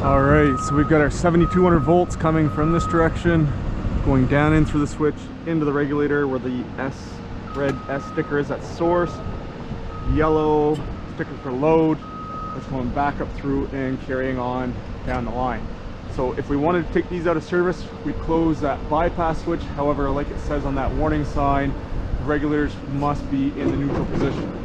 All right, so we've got our 7200 volts coming from this direction, going down in through the switch into the regulator where the red S sticker is at source, yellow sticker for load. It's going back up through and carrying on down the line. So if we wanted to take these out of service, we close that bypass switch. However, like it says on that warning sign, the regulators must be in the neutral position.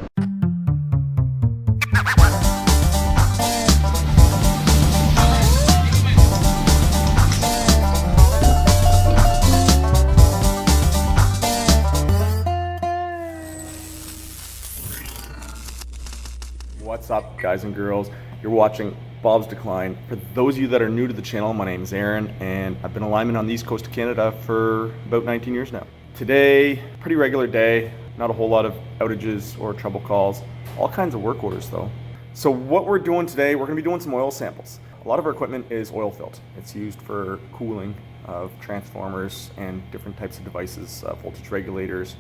What's up, guys and girls? You're watching Bobsdecline. For those of you that are new to the channel, my name is Aaron, and I've been a lineman on the east coast of Canada for about 19 years now. Today, pretty regular day, not a whole lot of outages or trouble calls, all kinds of work orders though. So what we're doing today, we're gonna be doing some oil samples. A lot of our equipment is oil filled. It's used for cooling of transformers and different types of devices, voltage regulators,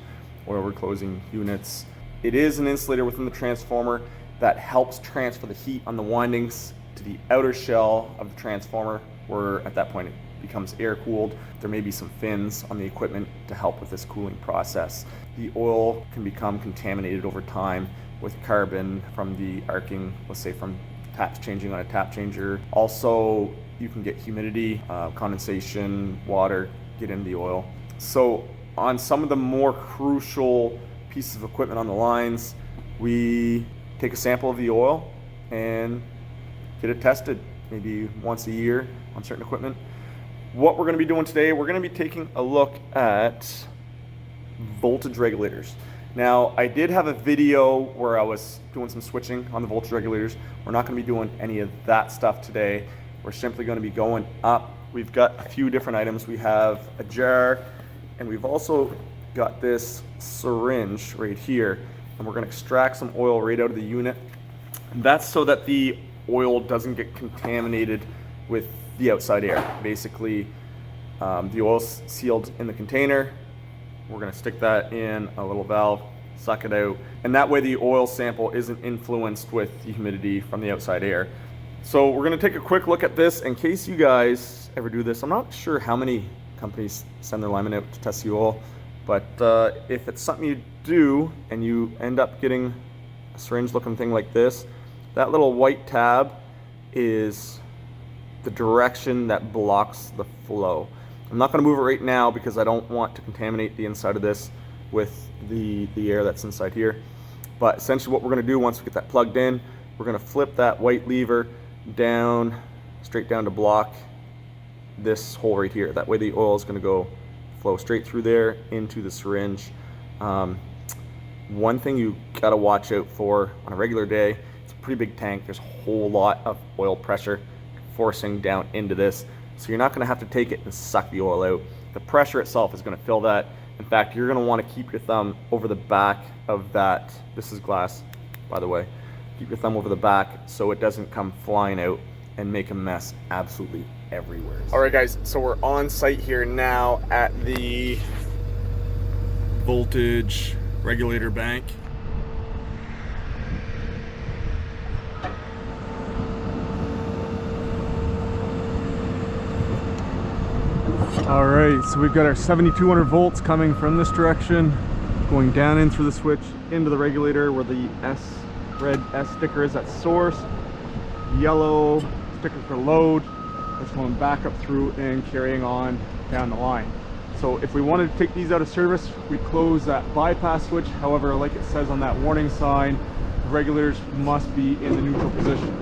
oil reclosing units. It is an insulator within the transformer that helps transfer the heat on the windings to the outer shell of the transformer, where at that point it becomes air cooled. There may be some fins on the equipment to help with this cooling process. The oil can become contaminated over time with carbon from the arcing, let's say from taps changing on a tap changer. Also, you can get humidity, condensation, water get into the oil. So on some of the more crucial pieces of equipment on the lines, we take a sample of the oil and get it tested maybe once a year on certain equipment. What we're going to be doing today, we're going to be taking a look at voltage regulators. Now, I did have a video where I was doing some switching on the voltage regulators. We're not going to be doing any of that stuff today. We're simply going to be going up. We've got a few different items. We have a jar, and we've also got this syringe right here. And we're going to extract some oil right out of the unit. And that's so that the oil doesn't get contaminated with the outside air. Basically, the oil's sealed in the container. We're going to stick that in a little valve, suck it out, and that way the oil sample isn't influenced with the humidity from the outside air. So we're going to take a quick look at this in case you guys ever do this. I'm not sure how many companies send their linemen out to test the oil, but if it's something you do and you end up getting a syringe looking thing like this, that little white tab is the direction that blocks the flow. I'm not going to move it right now because I don't want to contaminate the inside of this with the air that's inside here. But essentially what we're going to do once we get that plugged in, we're going to flip that white lever down, straight down to block this hole right here. That way the oil is going to go flow straight through there into the syringe. One thing you got to watch out for on a regular day, it's a pretty big tank. There's a whole lot of oil pressure forcing down into this. So you're not going to have to take it and suck the oil out. The pressure itself is going to fill that. In fact, you're going to want to keep your thumb over the back of that. This is glass, by the way. Keep your thumb over the back so it doesn't come flying out and make a mess absolutely everywhere. All right, guys, so we're on site here now at the voltage regulator bank. All right, so we've got our 7200 volts coming from this direction, going down in through the switch into the regulator where the red S sticker is at source, yellow sticker for load. It's going back up through and carrying on down the line. So if we wanted to take these out of service, we close that bypass switch. However, like it says on that warning sign, the regulators must be in the neutral position.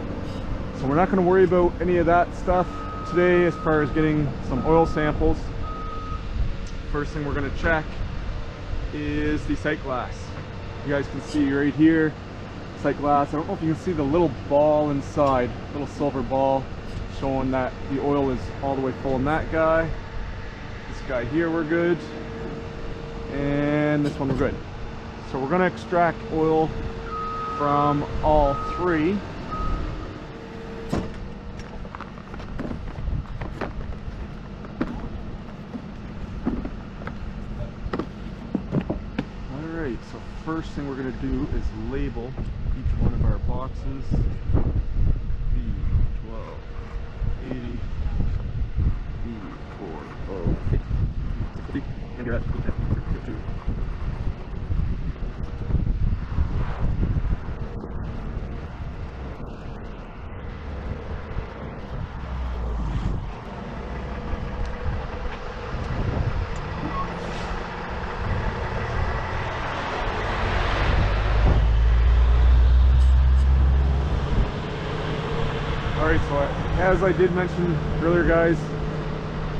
So we're not going to worry about any of that stuff today as far as getting some oil samples. First thing we're going to check is the sight glass. You guys can see right here, sight glass. I don't know if you can see the little ball inside, little silver ball, showing that the oil is all the way full in that guy. This guy here we're good, and this one we're good. So we're going to extract oil from all three. Alright, so first thing we're going to do is label each one of our boxes. V12. Alright, so as I did mention earlier, guys,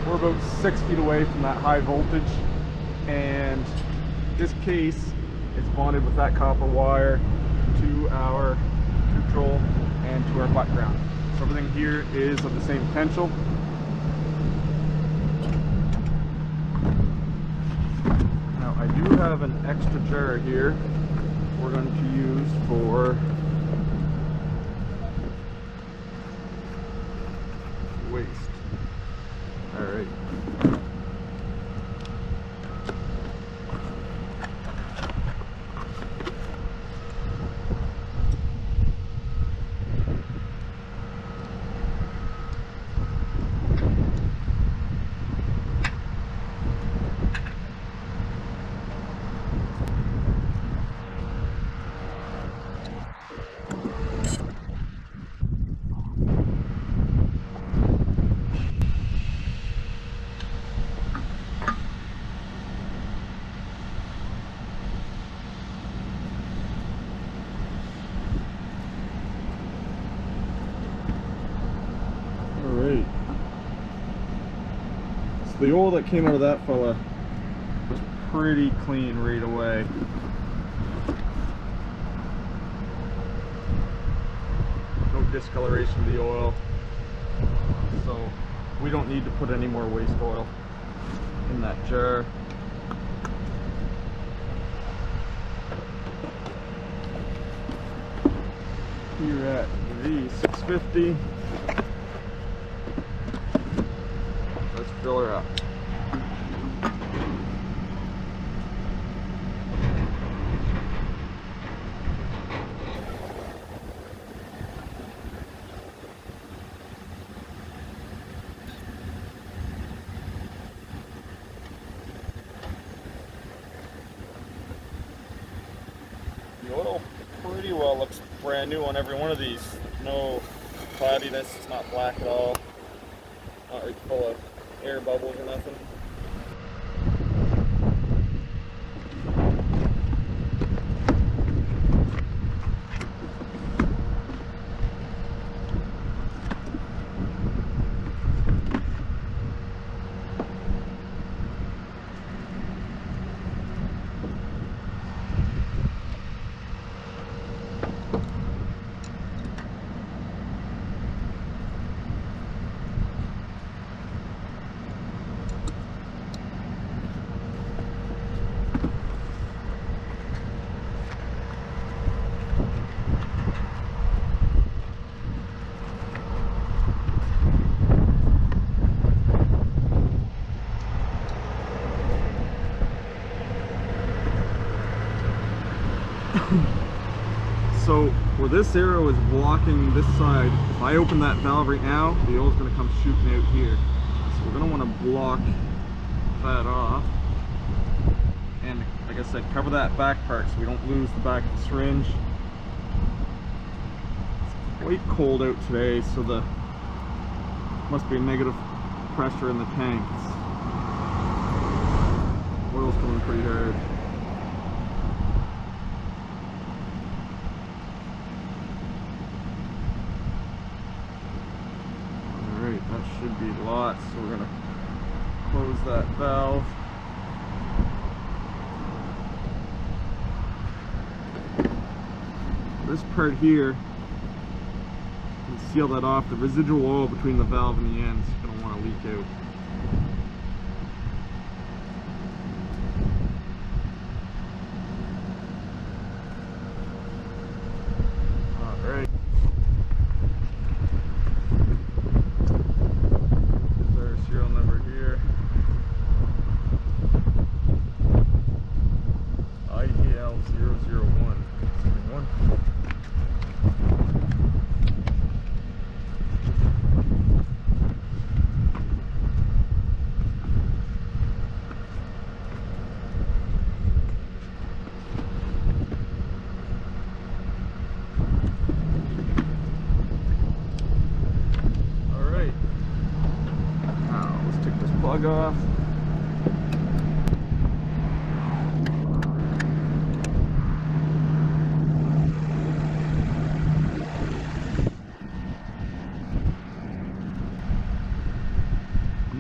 we're about 6 feet away from that high voltage, and this case is bonded with that copper wire to our neutral and to our butt ground. So everything here is of the same potential. Now I do have an extra jar here we're going to use for waste. Alright. Alright. So the oil that came out of that fella was pretty clean right away. No discoloration of the oil. So we don't need to put any more waste oil in that jar. Here at the 650. Let's fill her up. The oil pretty well looks brand new on every one of these. No cloudiness, it's not black at all. Not like full of air bubbles or nothing. So where this arrow is blocking this side, if I open that valve right now, the oil is going to come shooting out here. So we're going to want to block that off. And like I said, cover that back part so we don't lose the back of the syringe. It's quite cold out today, so the must be a negative pressure in the tanks. Oil's coming pretty hard. That should be lots, so we're going to close that valve. This part here, you can seal that off. The residual oil between the valve and the ends is going to want to leak out. Alright. Serial number here. IDL 001. Alright. Now let's take this plug off.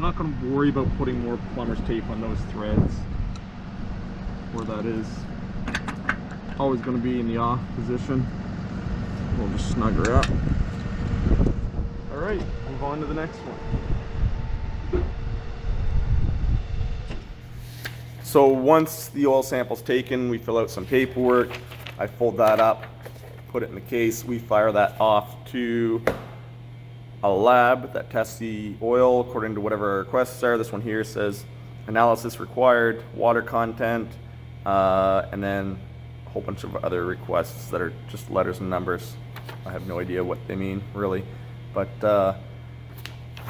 not going to worry about putting more plumber's tape on those threads where that is always going to be in the off position. We'll just snug her up. All right, move on to the next one. So once the oil sample's taken, we fill out some paperwork. I fold that up, put it in the case. We fire that off to a lab that tests the oil according to whatever our requests are. This one here says analysis required, water content, and then a whole bunch of other requests that are just letters and numbers. I have no idea what they mean really, but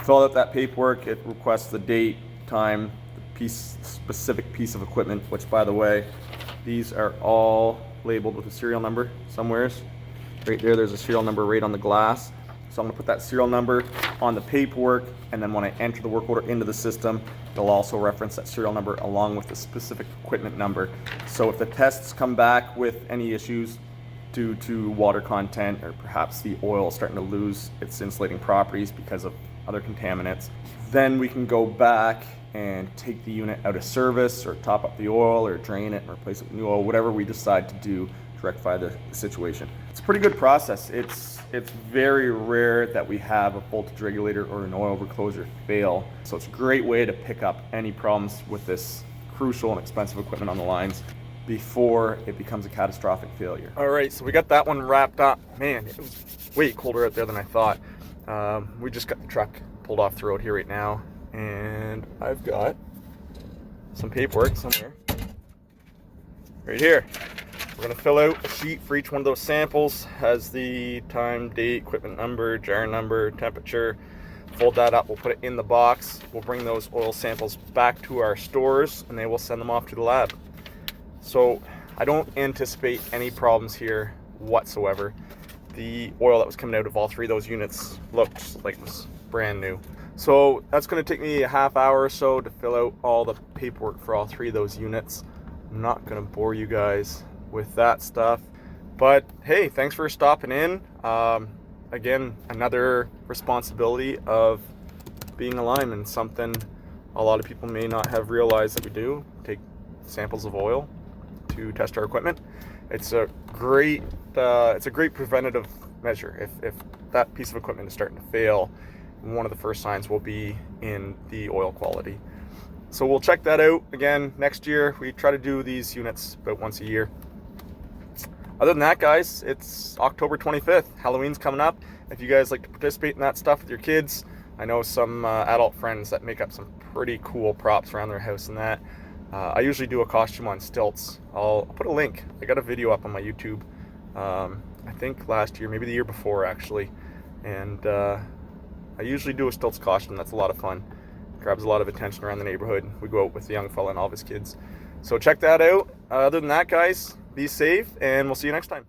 fill out that paperwork. It requests the date, time, specific piece of equipment, which by the way, these are all labeled with a serial number somewheres. Right there's a serial number right on the glass. So I'm gonna put that serial number on the paperwork, and then when I enter the work order into the system, it'll also reference that serial number along with the specific equipment number. So if the tests come back with any issues due to water content, or perhaps the oil starting to lose its insulating properties because of other contaminants, then we can go back and take the unit out of service, or top up the oil, or drain it and replace it with new oil, whatever we decide to do to rectify the situation. It's a pretty good process. It's very rare that we have a voltage regulator or an oil recloser fail. So it's a great way to pick up any problems with this crucial and expensive equipment on the lines before it becomes a catastrophic failure. All right, so we got that one wrapped up. Man, it was way colder out there than I thought. We just got the truck pulled off the road here right now, and I've got some paperwork somewhere right here. We're gonna fill out a sheet for each one of those samples. Has the time, date, equipment number, jar number, temperature. Fold that up, we'll put it in the box. We'll bring those oil samples back to our stores, and they will send them off to the lab. So I don't anticipate any problems here whatsoever. The oil that was coming out of all three of those units looked like it was brand new. So that's going to take me a half hour or so to fill out all the paperwork for all three of those units. I'm not going to bore you guys with that stuff, but hey, thanks for stopping in. Again, another responsibility of being a lineman, something a lot of people may not have realized that we do. Take samples of oil to test our equipment. It's a great preventative measure. If that piece of equipment is starting to fail, one of the first signs will be in the oil quality. So we'll check that out again next year. We try to do these units about once a year. Other than that, guys, it's October 25th. Halloween's coming up. If you guys like to participate in that stuff with your kids, I know some adult friends that make up some pretty cool props around their house and that. I usually do a costume on stilts. I'll put a link. I got a video up on my YouTube, I think last year, maybe the year before actually. And I usually do a stilts costume. That's a lot of fun. Grabs a lot of attention around the neighborhood. We go out with the young fella and all of his kids. So check that out. Other than that, guys, be safe, and we'll see you next time.